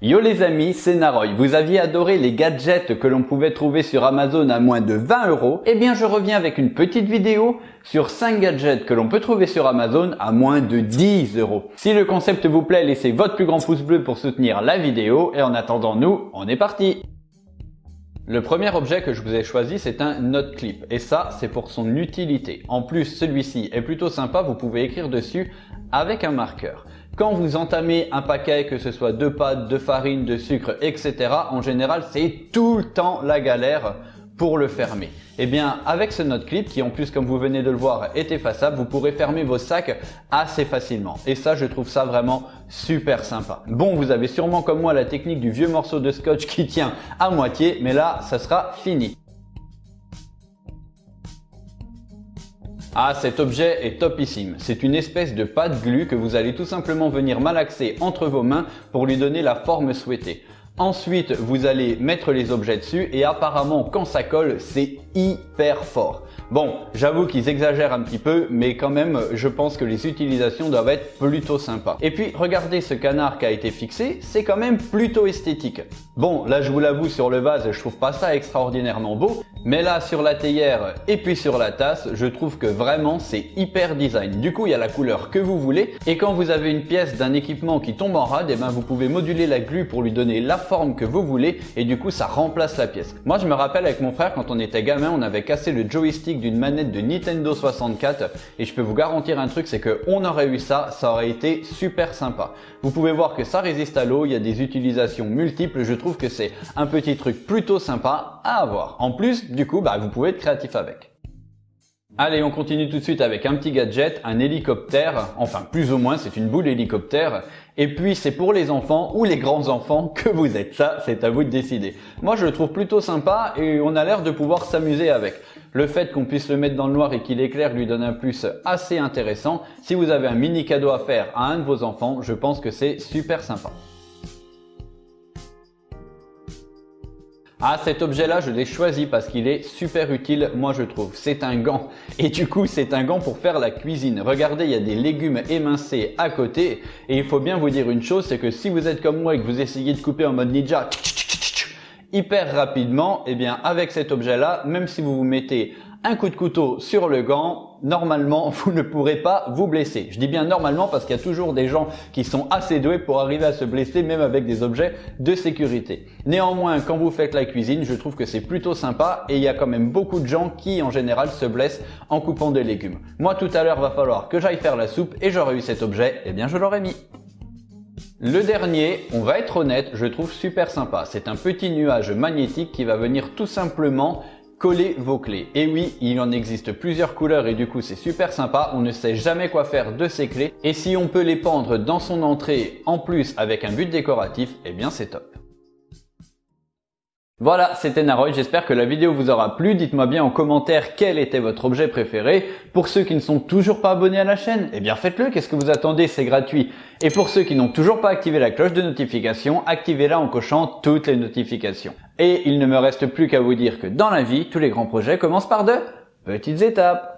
Yo les amis, c'est Naroy. Vous aviez adoré les gadgets que l'on pouvait trouver sur Amazon à moins de 20 €. Eh bien, je reviens avec une petite vidéo sur 5 gadgets que l'on peut trouver sur Amazon à moins de 10 €. Si le concept vous plaît, laissez votre plus grand pouce bleu pour soutenir la vidéo. Et en attendant, nous, on est parti. Le premier objet que je vous ai choisi, c'est un note clip. Et ça, c'est pour son utilité. En plus, celui-ci est plutôt sympa. Vous pouvez écrire dessus avec un marqueur. Quand vous entamez un paquet, que ce soit de pâtes, de farine, de sucre, etc., en général, c'est tout le temps la galère pour le fermer. Eh bien, avec ce note clip, qui en plus, comme vous venez de le voir, est effaçable, vous pourrez fermer vos sacs assez facilement. Et ça, je trouve ça vraiment super sympa. Bon, vous avez sûrement comme moi la technique du vieux morceau de scotch qui tient à moitié, mais là, ça sera fini. Ah, cet objet est topissime. C'est une espèce de pâte glu que vous allez tout simplement venir malaxer entre vos mains pour lui donner la forme souhaitée. Ensuite, vous allez mettre les objets dessus et apparemment, quand ça colle, c'est hyper fort. Bon, j'avoue qu'ils exagèrent un petit peu, mais quand même, je pense que les utilisations doivent être plutôt sympas. Et puis, regardez ce canard qui a été fixé, c'est quand même plutôt esthétique. Bon, là, je vous l'avoue, sur le vase, je trouve pas ça extraordinairement beau, mais là, sur la théière et puis sur la tasse, je trouve que vraiment, c'est hyper design. Du coup, il y a la couleur que vous voulez, et quand vous avez une pièce d'un équipement qui tombe en rade, eh ben, vous pouvez moduler la glu pour lui donner la forme que vous voulez, et du coup, ça remplace la pièce. Moi, je me rappelle avec mon frère, quand on était gamin, on avait cassé le joystick d'une manette de Nintendo 64 et je peux vous garantir un truc, c'est que on aurait eu ça, ça aurait été super sympa. Vous pouvez voir que ça résiste à l'eau, il y a des utilisations multiples, je trouve que c'est un petit truc plutôt sympa à avoir. En plus, du coup, vous pouvez être créatif avec. Allez, on continue tout de suite avec un petit gadget, un hélicoptère, enfin plus ou moins c'est une boule hélicoptère, et puis c'est pour les enfants ou les grands enfants que vous êtes, ça c'est à vous de décider. Moi je le trouve plutôt sympa et on a l'air de pouvoir s'amuser avec. Le fait qu'on puisse le mettre dans le noir et qu'il éclaire lui donne un plus assez intéressant. Si vous avez un mini cadeau à faire à un de vos enfants, je pense que c'est super sympa. Ah, cet objet-là, je l'ai choisi parce qu'il est super utile, moi je trouve. C'est un gant. Et du coup, c'est un gant pour faire la cuisine. Regardez, il y a des légumes émincés à côté. Et il faut bien vous dire une chose, c'est que si vous êtes comme moi et que vous essayez de couper en mode ninja hyper rapidement, eh bien avec cet objet-là, même si vous vous mettez un coup de couteau sur le gant, normalement, vous ne pourrez pas vous blesser. Je dis bien normalement parce qu'il y a toujours des gens qui sont assez doués pour arriver à se blesser, même avec des objets de sécurité. Néanmoins, quand vous faites la cuisine, je trouve que c'est plutôt sympa et il y a quand même beaucoup de gens qui, en général, se blessent en coupant des légumes. Moi, tout à l'heure, va falloir que j'aille faire la soupe et j'aurais eu cet objet, eh bien, je l'aurais mis. Le dernier, on va être honnête, je trouve super sympa. C'est un petit nuage magnétique qui va venir tout simplement coller vos clés. Et oui, il en existe plusieurs couleurs et du coup c'est super sympa, on ne sait jamais quoi faire de ces clés et si on peut les pendre dans son entrée en plus avec un but décoratif, eh bien c'est top. Voilà, c'était Naroy, j'espère que la vidéo vous aura plu, dites-moi bien en commentaire quel était votre objet préféré. Pour ceux qui ne sont toujours pas abonnés à la chaîne, eh bien faites-le, qu'est-ce que vous attendez, c'est gratuit. Et pour ceux qui n'ont toujours pas activé la cloche de notification, activez-la en cochant toutes les notifications. Et il ne me reste plus qu'à vous dire que dans la vie, tous les grands projets commencent par de petites étapes.